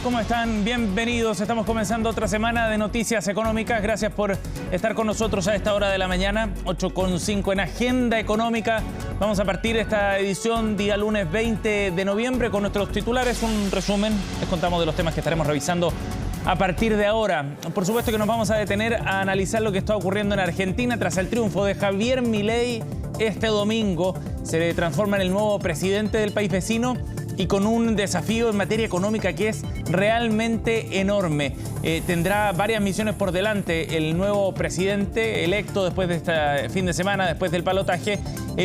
¿Cómo están? Bienvenidos. Estamos comenzando otra semana de Noticias Económicas. Gracias por estar con nosotros a esta hora de la mañana, 8:05 en Agenda Económica. Vamos a partir esta edición día lunes 20 de noviembre con nuestros titulares. Un resumen, les contamos de los temas que estaremos revisando a partir de ahora. Por supuesto que nos vamos a detener a analizar lo que está ocurriendo en Argentina tras el triunfo de Javier Milei este domingo. Se transforma en el nuevo presidente del país vecino y con un desafío en materia económica que es realmente enorme. Tendrá varias misiones por delante el nuevo presidente electo después de este fin de semana, después del balotaje,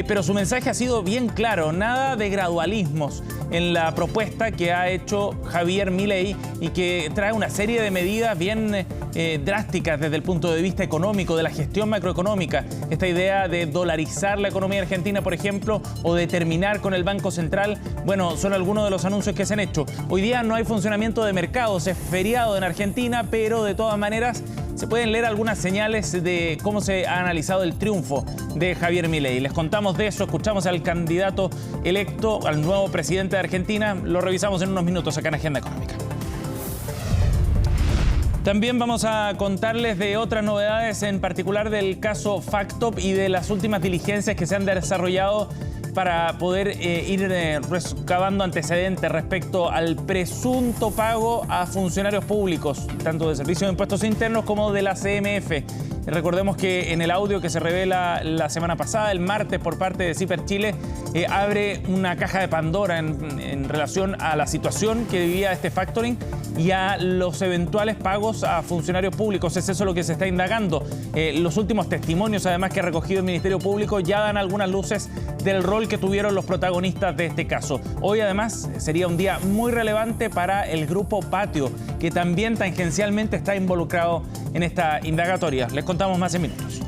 pero su mensaje ha sido bien claro, nada de gradualismos en la propuesta que ha hecho Javier Milei y que trae una serie de medidas bien drásticas desde el punto de vista económico, de la gestión macroeconómica. Esta idea de dolarizar la economía argentina, por ejemplo, o de terminar con el Banco Central, bueno, son algunos de los anuncios que se han hecho. Hoy día no hay funcionamiento de mercados, es feriado en Argentina, pero de todas maneras se pueden leer algunas señales de cómo se ha analizado el triunfo de Javier Milei. Les contamos de eso, escuchamos al candidato electo, al nuevo presidente de Argentina. Lo revisamos en unos minutos acá en Agenda Económica. También vamos a contarles de otras novedades, en particular del caso Factop y de las últimas diligencias que se han desarrollado para poder ir recabando antecedentes respecto al presunto pago a funcionarios públicos, tanto de Servicios de Impuestos Internos como de la CMF. Recordemos que en el audio que se revela la semana pasada, el martes, por parte de Ciper Chile, abre una caja de Pandora en relación a la situación que vivía este factoring y a los eventuales pagos a funcionarios públicos. Es eso lo que se está indagando. Los últimos testimonios, además, que ha recogido el Ministerio Público ya dan algunas luces del rol que tuvieron los protagonistas de este caso. Hoy, además, sería un día muy relevante para el Grupo Patio, que también tangencialmente está involucrado en esta indagatoria. Les contamos más en minutos.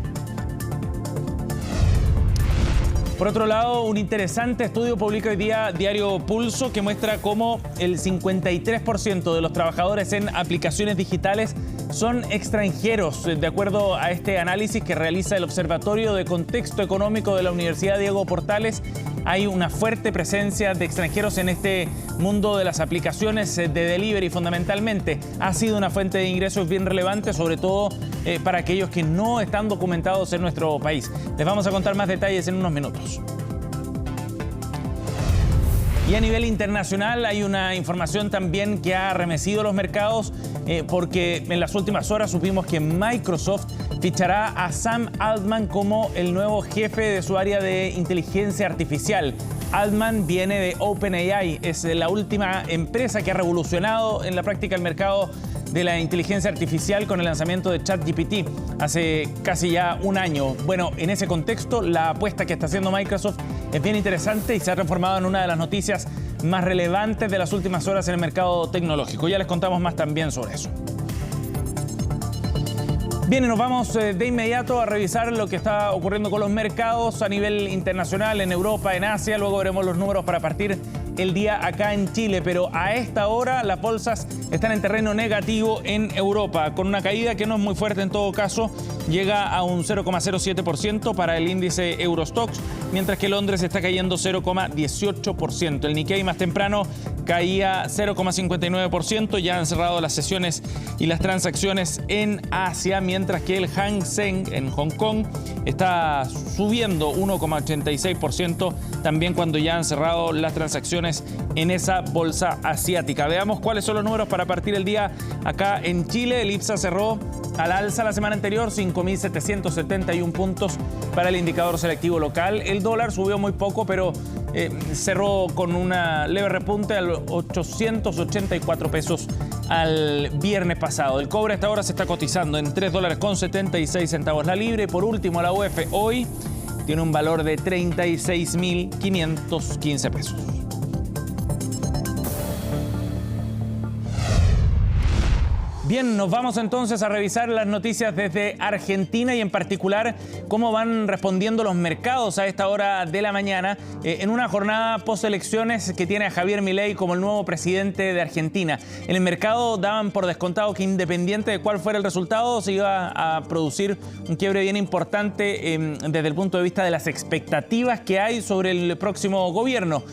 Por otro lado, un interesante estudio publica hoy día Diario Pulso que muestra cómo el 53% de los trabajadores en aplicaciones digitales son extranjeros. De acuerdo a este análisis que realiza el Observatorio de Contexto Económico de la Universidad Diego Portales, hay una fuerte presencia de extranjeros en este mundo de las aplicaciones de delivery fundamentalmente. Ha sido una fuente de ingresos bien relevante, sobre todo para aquellos que no están documentados en nuestro país. Les vamos a contar más detalles en unos minutos. Y a nivel internacional hay una información también que ha arremecido los mercados porque en las últimas horas supimos que Microsoft fichará a Sam Altman como el nuevo jefe de su área de inteligencia artificial. Altman viene de OpenAI, es la última empresa que ha revolucionado en la práctica el mercado de la inteligencia artificial con el lanzamiento de ChatGPT hace casi ya un año. Bueno, en ese contexto, la apuesta que está haciendo Microsoft es bien interesante y se ha transformado en una de las noticias más relevantes de las últimas horas en el mercado tecnológico. Ya les contamos más también sobre eso. Bien, nos vamos de inmediato a revisar lo que está ocurriendo con los mercados a nivel internacional, en Europa, en Asia. Luego veremos los números para partir el día acá en Chile, pero a esta hora las bolsas están en terreno negativo en Europa, con una caída que no es muy fuerte en todo caso, llega a un 0,07% para el índice Eurostoxx, mientras que Londres está cayendo 0,18%. El Nikkei más temprano caía 0,59%, ya han cerrado las sesiones y las transacciones en Asia, mientras que el Hang Seng en Hong Kong está subiendo 1,86%, también cuando ya han cerrado las transacciones en esa bolsa asiática. Veamos cuáles son los números para partir el día acá en Chile. El IPSA cerró al alza la semana anterior, 5.771 puntos para el indicador selectivo local. El dólar subió muy poco, pero cerró con una leve repunte a los 884 pesos al viernes pasado. El cobre hasta ahora se está cotizando en $3,76 la libra. Y por último, la UF hoy tiene un valor de 36.515 pesos. Bien, nos vamos entonces a revisar las noticias desde Argentina y en particular cómo van respondiendo los mercados a esta hora de la mañana en una jornada postelecciones que tiene a Javier Milei como el nuevo presidente de Argentina. En el mercado daban por descontado que independiente de cuál fuera el resultado se iba a producir un quiebre bien importante desde el punto de vista de las expectativas que hay sobre el próximo gobierno.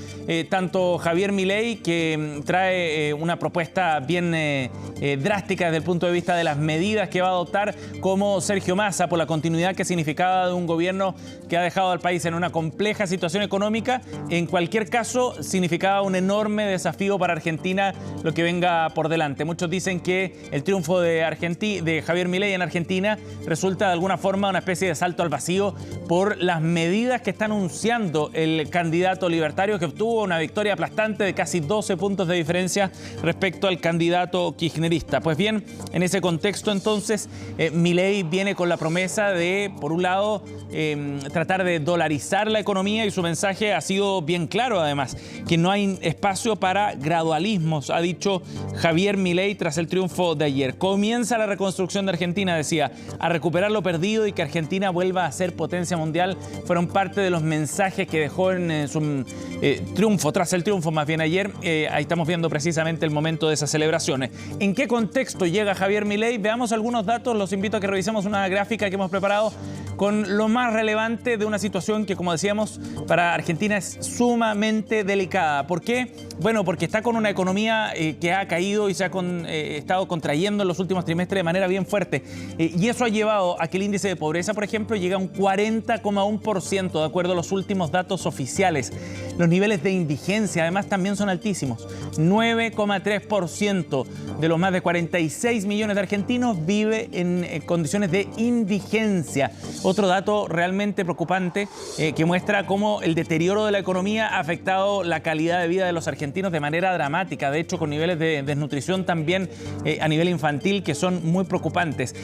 Tanto Javier Milei, que trae una propuesta bien drástica desde el punto de vista de las medidas que va a adoptar, como Sergio Massa, por la continuidad que significaba de un gobierno que ha dejado al país en una compleja situación económica. En cualquier caso, significaba un enorme desafío para Argentina lo que venga por delante. Muchos dicen que el triunfo de Javier Milei en Argentina resulta de alguna forma una especie de salto al vacío por las medidas que está anunciando el candidato libertario, que obtuvo una victoria aplastante de casi 12 puntos de diferencia respecto al candidato kirchnerista. Pues bien, en ese contexto entonces Milei viene con la promesa de, por un lado, tratar de dolarizar la economía, y su mensaje ha sido bien claro además, que no hay espacio para gradualismos, ha dicho Javier Milei tras el triunfo de ayer. Comienza la reconstrucción de Argentina, decía, a recuperar lo perdido y que Argentina vuelva a ser potencia mundial. Fueron parte de los mensajes que dejó en su triunfo, tras el triunfo más bien ayer. Ahí estamos viendo precisamente el momento de esas celebraciones. ¿En qué contexto llega Javier Milei? Veamos algunos datos. Los invito a que revisemos una gráfica que hemos preparado con lo más relevante de una situación que, como decíamos, para Argentina es sumamente delicada. ¿Por qué? Bueno, porque está con una economía que ha caído y se ha estado contrayendo en los últimos trimestres de manera bien fuerte. Y eso ha llevado a que el índice de pobreza, por ejemplo, llegue a un 40,1%, de acuerdo a los últimos datos oficiales. Los niveles de indigencia, además, también son altísimos. 9,3% de los más de 46 millones de argentinos vive en condiciones de indigencia. Otro dato realmente preocupante que muestra cómo el deterioro de la economía ha afectado la calidad de vida de los argentinos de manera dramática, de hecho con niveles de desnutrición también a nivel infantil que son muy preocupantes.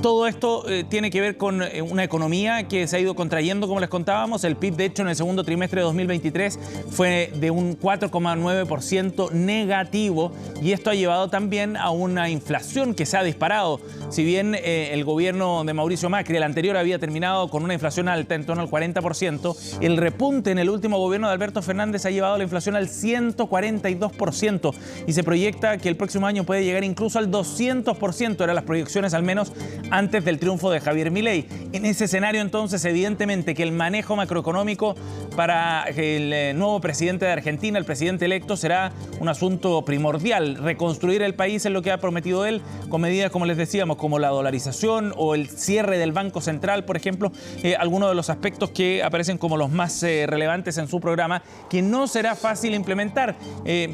Todo esto tiene que ver con una economía que se ha ido contrayendo, como les contábamos. El PIB, de hecho, en el segundo trimestre de 2023 fue de un 4,9% negativo, y esto ha llevado también a una inflación que se ha disparado. Si bien el gobierno de Mauricio Macri, el anterior, había terminado con una inflación alta en torno al 40%, el repunte en el último gobierno de Alberto Fernández ha llevado la inflación al 142%, y se proyecta que el próximo año puede llegar incluso al 200%, eran las proyecciones al menos antes del triunfo de Javier Milei. En ese escenario entonces, evidentemente que el manejo macroeconómico para el nuevo presidente de Argentina, el presidente electo, será un asunto primordial. Reconstruir el país es lo que ha prometido él, con medidas, como les decíamos, como la dolarización o el cierre del Banco Central, por ejemplo, algunos de los aspectos que aparecen como los más relevantes en su programa, que no será fácil implementar.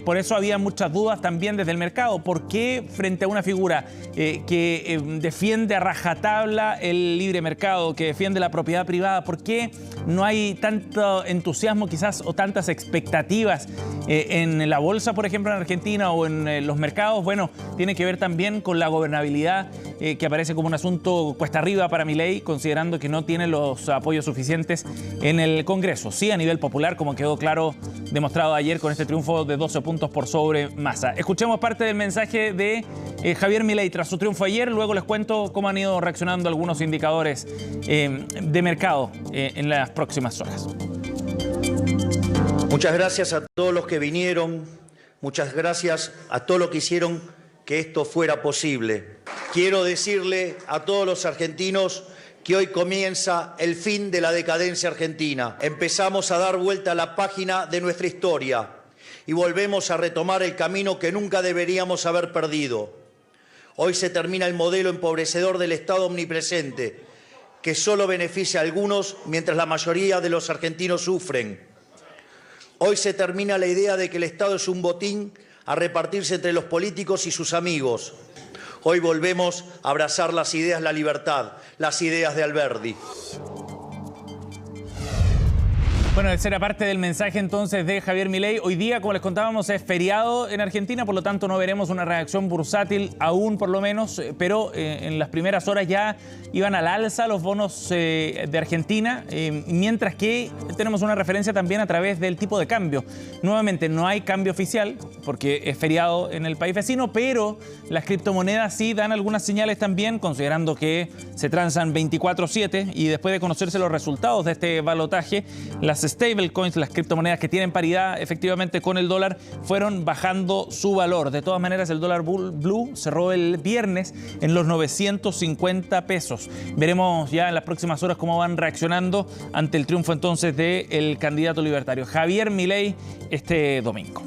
Por eso había muchas dudas también desde el mercado. ¿Por qué frente a una figura que defiende a rajatabla el libre mercado, que defiende la propiedad privada, por qué no hay tanto entusiasmo quizás o tantas expectativas en la bolsa, por ejemplo, en Argentina, o en los mercados? Bueno, tiene que ver también con la gobernabilidad, que aparece como un asunto cuesta arriba para Milei, considerando que no tiene los apoyos suficientes en el Congreso. Sí, a nivel popular, como quedó claro, demostrado ayer con este triunfo de 12 puntos por sobre Massa. Escuchemos parte del mensaje de Javier Milei tras su triunfo ayer. Luego les cuento cómo han ido reaccionando algunos indicadores de mercado en las próximas horas. Muchas gracias a todos los que vinieron. Muchas gracias a todos los que hicieron que esto fuera posible. Quiero decirle a todos los argentinos que hoy comienza el fin de la decadencia argentina. Empezamos a dar vuelta a la página de nuestra historia y volvemos a retomar el camino que nunca deberíamos haber perdido. Hoy se termina el modelo empobrecedor del Estado omnipresente, que solo beneficia a algunos mientras la mayoría de los argentinos sufren. Hoy se termina la idea de que el Estado es un botín a repartirse entre los políticos y sus amigos. Hoy volvemos a abrazar las ideas, la libertad, las ideas de Alberdi. Bueno, esa era parte del mensaje entonces de Javier Milei. Hoy día, como les contábamos, es feriado en Argentina, por lo tanto no veremos una reacción bursátil aún por lo menos, pero en las primeras horas ya iban al alza los bonos de Argentina, mientras que tenemos una referencia también a través del tipo de cambio. Nuevamente, no hay cambio oficial porque es feriado en el país vecino, pero las criptomonedas sí dan algunas señales también, considerando que se transan 24/7 y después de conocerse los resultados de este balotaje, las stablecoins, las criptomonedas que tienen paridad efectivamente con el dólar, fueron bajando su valor. De todas maneras, el dólar blue cerró el viernes en los 950 pesos. Veremos ya en las próximas horas cómo van reaccionando ante el triunfo entonces del candidato libertario Javier Milei este domingo.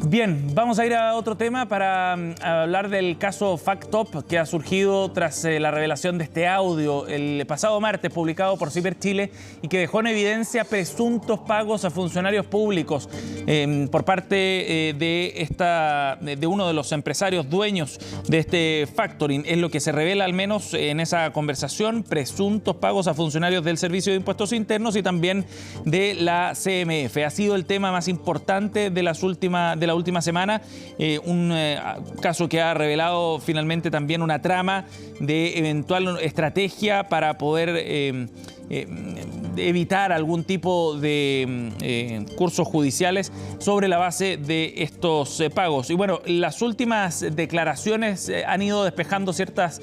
Bien, vamos a ir a otro tema para hablar del caso FactTop que ha surgido tras la revelación de este audio el pasado martes publicado por Ciber Chile y que dejó en evidencia presuntos pagos a funcionarios públicos por parte de uno de los empresarios dueños de este factoring. Es lo que se revela al menos en esa conversación, presuntos pagos a funcionarios del Servicio de Impuestos Internos y también de la CMF. Ha sido el tema más importante de la última semana, un caso que ha revelado finalmente también una trama de eventual estrategia para poder evitar algún tipo de cursos judiciales sobre la base de estos pagos. Y bueno, las últimas declaraciones han ido despejando ciertas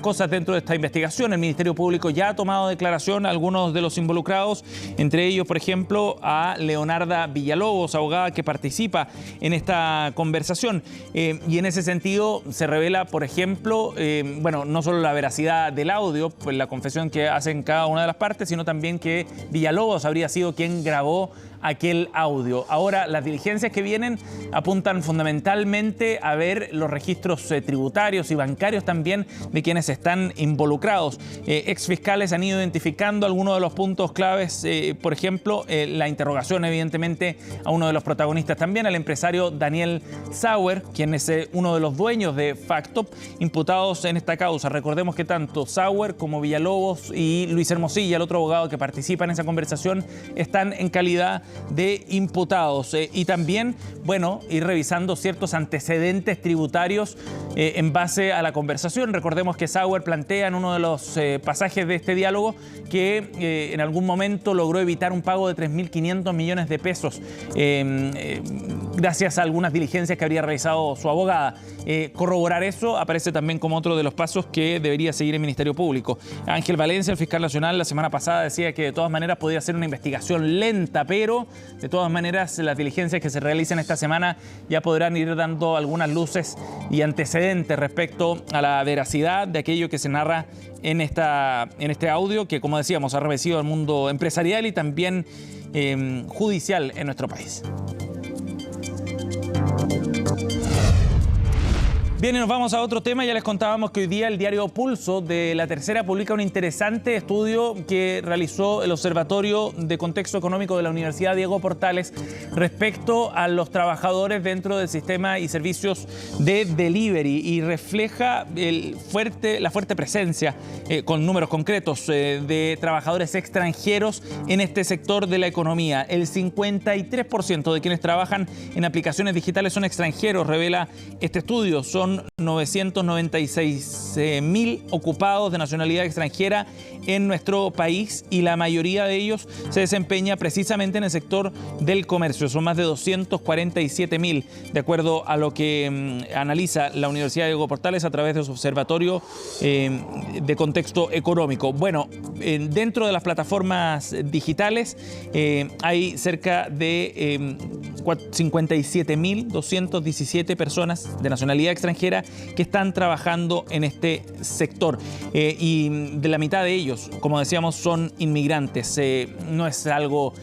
cosas dentro de esta investigación. El Ministerio Público ya ha tomado declaración a algunos de los involucrados, entre ellos, por ejemplo, a Leonarda Villalobos, abogada que participa en esta conversación. Y en ese sentido se revela, por ejemplo, no solo la veracidad del audio, pues la confesión que hacen cada una de las partes, sino también que Villalobos habría sido quien grabó aquel audio. Ahora, las diligencias que vienen apuntan fundamentalmente a ver los registros tributarios y bancarios también de quienes están involucrados. Exfiscales han ido identificando algunos de los puntos claves, por ejemplo, la interrogación evidentemente a uno de los protagonistas también, al empresario Daniel Sauer, quien es uno de los dueños de FactTop, imputados en esta causa. Recordemos que tanto Sauer como Villalobos y Luis Hermosilla, el otro abogado que participa en esa conversación, están en calidad de imputados y también, ir revisando ciertos antecedentes tributarios en base a la conversación. Recordemos que Sauer plantea en uno de los pasajes de este diálogo que en algún momento logró evitar un pago de 3.500 millones de pesos gracias a algunas diligencias que habría realizado su abogada. Corroborar eso aparece también como otro de los pasos que debería seguir el Ministerio Público. Ángel Valencia, el fiscal nacional, la semana pasada decía que de todas maneras podría ser una investigación lenta, pero de todas maneras las diligencias que se realicen esta semana ya podrán ir dando algunas luces y antecedentes respecto a la veracidad de aquello que se narra en este audio que, como decíamos, ha revestido el mundo empresarial y también judicial en nuestro país. Bien, y nos vamos a otro tema. Ya les contábamos que hoy día el diario Pulso de La Tercera publica un interesante estudio que realizó el Observatorio de Contexto Económico de la Universidad Diego Portales respecto a los trabajadores dentro del sistema y servicios de delivery y refleja la fuerte presencia con números concretos de trabajadores extranjeros en este sector de la economía. El 53% de quienes trabajan en aplicaciones digitales son extranjeros, revela este estudio. Son 996.000 ocupados de nacionalidad extranjera en nuestro país y la mayoría de ellos se desempeña precisamente en el sector del comercio. Son más de 247.000, de acuerdo a lo que analiza la Universidad de Diego Portales a través de su observatorio de contexto económico. Bueno, dentro de las plataformas digitales hay cerca de 57.217 personas de nacionalidad extranjera que están trabajando en este sector y de la mitad de ellos, como decíamos, son inmigrantes. No es algo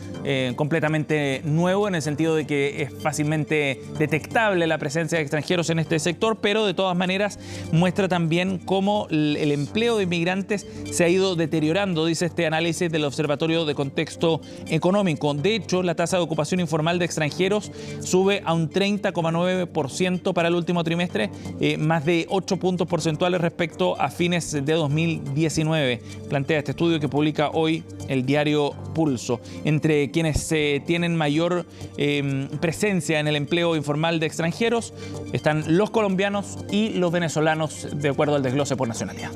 completamente nuevo en el sentido de que es fácilmente detectable la presencia de extranjeros en este sector, pero de todas maneras muestra también cómo el empleo de inmigrantes se ha ido deteriorando, dice este análisis del Observatorio de Contexto Económico. De hecho, la tasa de ocupación informal de extranjeros extranjeros sube a un 30,9% para el último trimestre, más de 8 puntos porcentuales respecto a fines de 2019. Plantea este estudio que publica hoy el diario Pulso. Entre quienes tienen mayor presencia en el empleo informal de extranjeros están los colombianos y los venezolanos, de acuerdo al desglose por nacionalidad.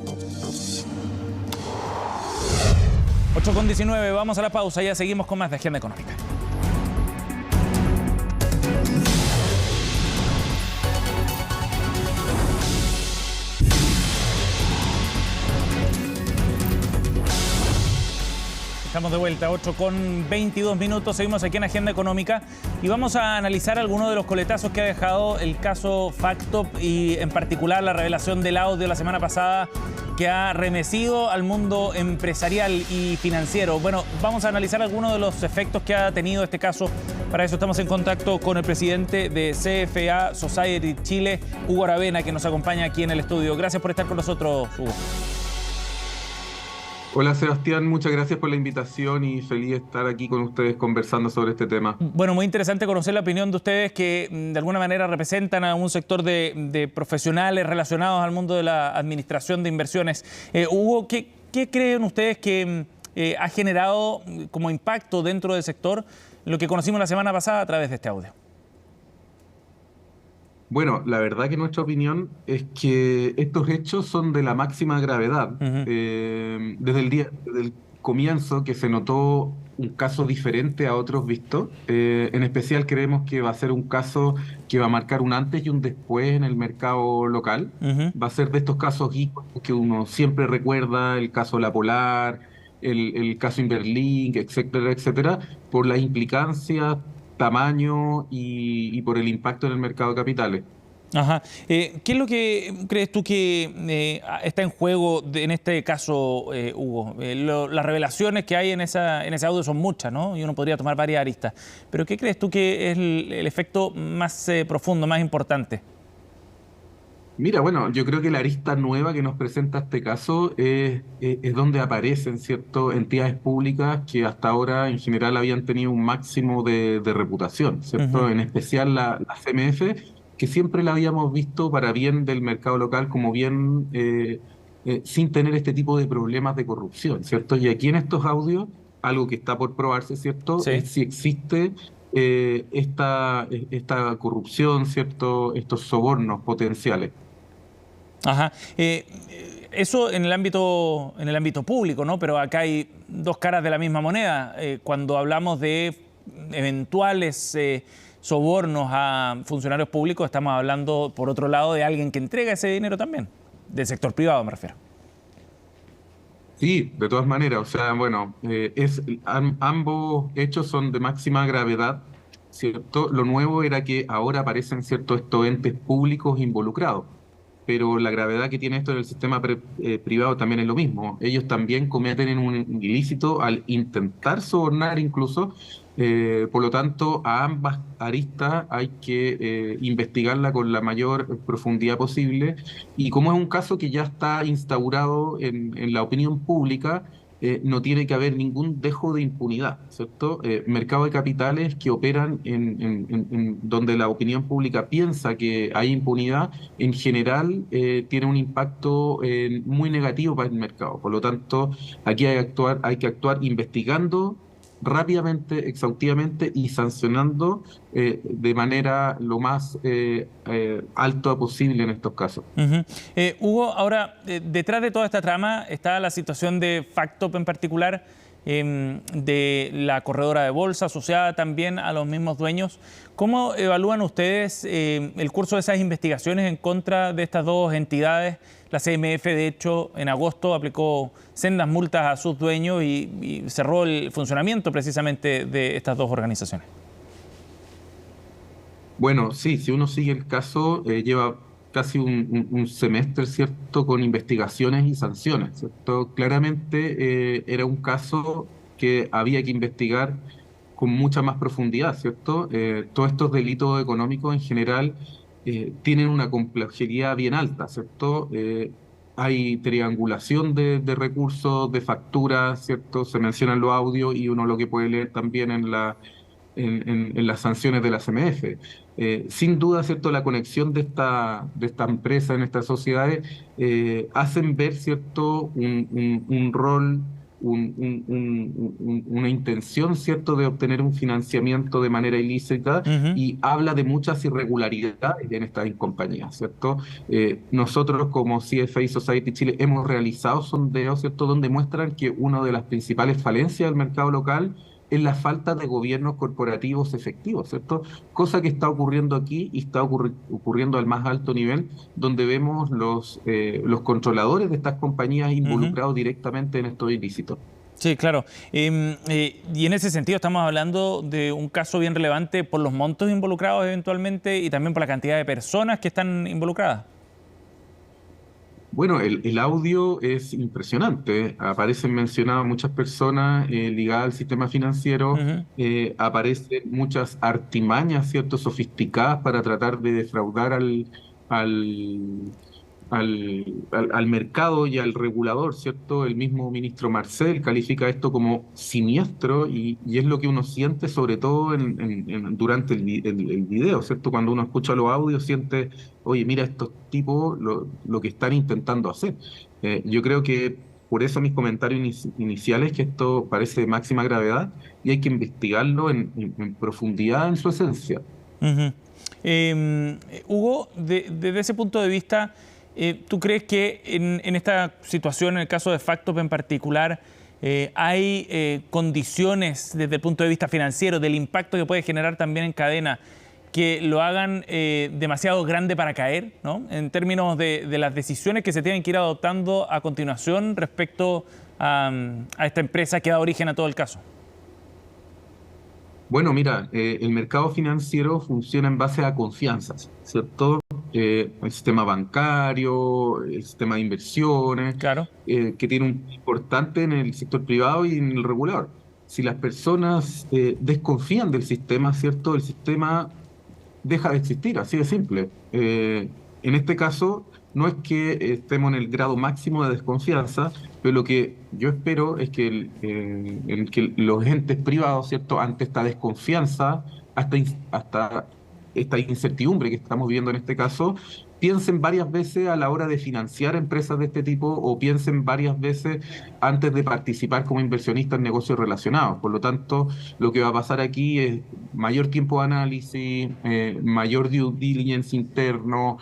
8:19, vamos a la pausa, ya seguimos con más de Agenda Económica. Estamos de vuelta, 8:22, seguimos aquí en Agenda Económica y vamos a analizar algunos de los coletazos que ha dejado el caso Factop y en particular la revelación del audio la semana pasada que ha remecido al mundo empresarial y financiero. Bueno, vamos a analizar algunos de los efectos que ha tenido este caso. Para eso estamos en contacto con el presidente de CFA Society Chile, Hugo Aravena, que nos acompaña aquí en el estudio. Gracias por estar con nosotros, Hugo. Hola Sebastián, muchas gracias por la invitación y feliz de estar aquí con ustedes conversando sobre este tema. Bueno, muy interesante conocer la opinión de ustedes que de alguna manera representan a un sector de profesionales relacionados al mundo de la administración de inversiones. Hugo, ¿qué creen ustedes que ha generado como impacto dentro del sector lo que conocimos la semana pasada a través de este audio? Bueno, la verdad que nuestra opinión es que estos hechos son de la máxima gravedad. Desde el comienzo que se notó un caso diferente a otros vistos. En especial creemos que va a ser un caso que va a marcar un antes y un después en el mercado local. Va a ser de estos casos íconos que uno siempre recuerda, el caso La Polar, el caso Inverlink, etcétera, etcétera, por las implicancias, tamaño y por el impacto en el mercado de capitales. Ajá. ¿Qué es lo que crees tú que está en juego en este caso, Hugo? Las revelaciones que hay en ese audio son muchas, ¿no? Y uno podría tomar varias aristas. Pero ¿qué crees tú que es el efecto más profundo, más importante? Mira, bueno, yo creo que la arista nueva que nos presenta este caso es donde aparecen, ¿cierto?, entidades públicas que hasta ahora en general habían tenido un máximo de reputación, ¿cierto? En especial la CMF, que siempre la habíamos visto para bien del mercado local como bien sin tener este tipo de problemas de corrupción, ¿cierto? Y aquí en estos audios, algo que está por probarse, ¿cierto?, Sí. es si existe esta corrupción, ¿cierto?, estos sobornos potenciales. Ajá. Eso en el ámbito público, ¿no? Pero acá hay dos caras de la misma moneda. Cuando hablamos de eventuales sobornos a funcionarios públicos, estamos hablando, por otro lado, de alguien que entrega ese dinero también, del sector privado me refiero. Sí, de todas maneras, o sea, bueno, ambos hechos son de máxima gravedad, ¿cierto? Lo nuevo era que ahora aparecen, ¿cierto?, estos entes públicos involucrados. Pero la gravedad que tiene esto en el sistema privado también es lo mismo. Ellos también cometen un ilícito al intentar sobornar incluso. Por lo tanto, a ambas aristas hay que investigarla con la mayor profundidad posible. Y como es un caso que ya está instaurado en la opinión pública, no tiene que haber ningún dejo de impunidad, ¿cierto? Mercado de capitales que operan en donde la opinión pública piensa que hay impunidad, en general tiene un impacto muy negativo para el mercado. Por lo tanto, aquí hay que actuar investigando rápidamente, exhaustivamente y sancionando de manera lo más alta posible en estos casos. Hugo, ahora, detrás de toda esta trama está la situación de Factop en particular, de la corredora de bolsa asociada también a los mismos dueños. ¿Cómo evalúan ustedes el curso de esas investigaciones en contra de estas dos entidades? La CMF, de hecho, en agosto aplicó sendas multas a sus dueños y cerró el funcionamiento precisamente de estas dos organizaciones. Bueno, sí, si uno sigue el caso, lleva casi un semestre, ¿cierto?, con investigaciones y sanciones, ¿cierto? Claramente era un caso que había que investigar con mucha más profundidad, ¿cierto? Todos estos delitos económicos en general tienen una complejidad bien alta, ¿cierto? Hay triangulación de recursos, de facturas, ¿cierto? Se mencionan los audios y uno lo que puede leer también en en las sanciones de la CMF. Sin duda, ¿cierto?, la conexión de esta empresa en estas sociedades hacen ver, ¿cierto?, un rol, una intención, ¿cierto?, de obtener un financiamiento de manera ilícita, y habla de muchas irregularidades en estas compañías, ¿cierto? Nosotros como CFA Society Chile hemos realizado sondeos, ¿cierto?, donde muestran que una de las principales falencias del mercado local es la falta de gobiernos corporativos efectivos, ¿cierto? Cosa que está ocurriendo aquí y está ocurriendo al más alto nivel, donde vemos los controladores de estas compañías involucrados directamente en estos ilícitos. Sí, claro. Y en ese sentido estamos hablando de un caso bien relevante por los montos involucrados eventualmente y también por la cantidad de personas que están involucradas. Bueno, el audio es impresionante. Aparecen mencionadas muchas personas ligadas al sistema financiero, aparecen muchas artimañas, ¿cierto?, sofisticadas para tratar de defraudar al mercado y al regulador, ¿cierto? El mismo ministro Marcel califica esto como siniestro y es lo que uno siente sobre todo durante el video, ¿cierto? Cuando uno escucha los audios siente, oye, mira estos tipos lo que están intentando hacer. Yo creo que por eso mis comentarios iniciales, que esto parece de máxima gravedad y hay que investigarlo en profundidad en su esencia. Hugo, desde ese punto de vista, ¿tú crees que en esta situación, en el caso de Factop en particular, hay condiciones desde el punto de vista financiero, del impacto que puede generar también en cadena, que lo hagan demasiado grande para caer, ¿no?, en términos de las decisiones que se tienen que ir adoptando a continuación respecto a esta empresa que da origen a todo el caso? Bueno, mira, el mercado financiero funciona en base a confianzas, ¿cierto? El sistema bancario, el sistema de inversiones, Claro. Que tiene un importante en el sector privado y en el regulador. Si las personas desconfían del sistema, ¿cierto?, el sistema deja de existir, así de simple. En este caso, no es que estemos en el grado máximo de desconfianza, pero lo que yo espero es que, que los entes privados, ¿cierto?, ante esta desconfianza, hasta esta incertidumbre que estamos viviendo en este caso, piensen varias veces a la hora de financiar empresas de este tipo o piensen varias veces antes de participar como inversionista en negocios relacionados. Por lo tanto, lo que va a pasar aquí es mayor tiempo de análisis, mayor due diligence interno,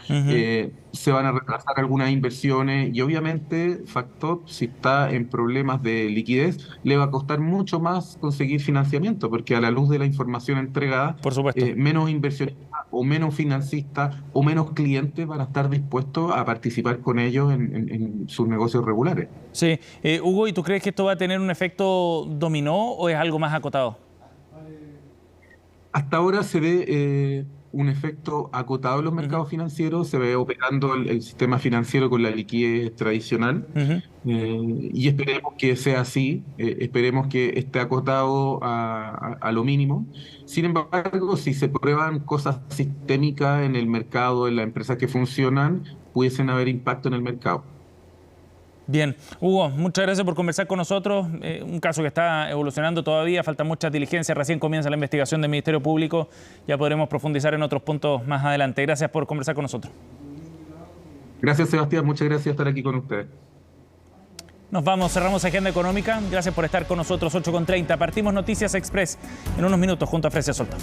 se van a retrasar algunas inversiones y obviamente Factop, si está en problemas de liquidez, le va a costar mucho más conseguir financiamiento, porque a la luz de la información entregada, Por supuesto. menos inversionistas o menos financistas o menos clientes van a estar dispuestos a participar con ellos en sus negocios regulares. Sí. Hugo, ¿y tú crees que esto va a tener un efecto dominó o es algo más acotado? Hasta ahora se ve un efecto acotado en los mercados financieros, se ve operando el sistema financiero con la liquidez tradicional, y esperemos que sea así, esperemos que esté acotado a lo mínimo. Sin embargo, si se prueban cosas sistémicas en el mercado, en las empresas que funcionan, pudiesen haber impacto en el mercado. Bien. Hugo, muchas gracias por conversar con nosotros. Un caso que está evolucionando todavía, falta mucha diligencia, recién comienza la investigación del Ministerio Público, ya podremos profundizar en otros puntos más adelante. Gracias por conversar con nosotros. Gracias, Sebastián, muchas gracias por estar aquí con ustedes. Nos vamos, cerramos Agenda Económica. Gracias por estar con nosotros, 8:30. Partimos Noticias Express en unos minutos junto a Frecia Soltau.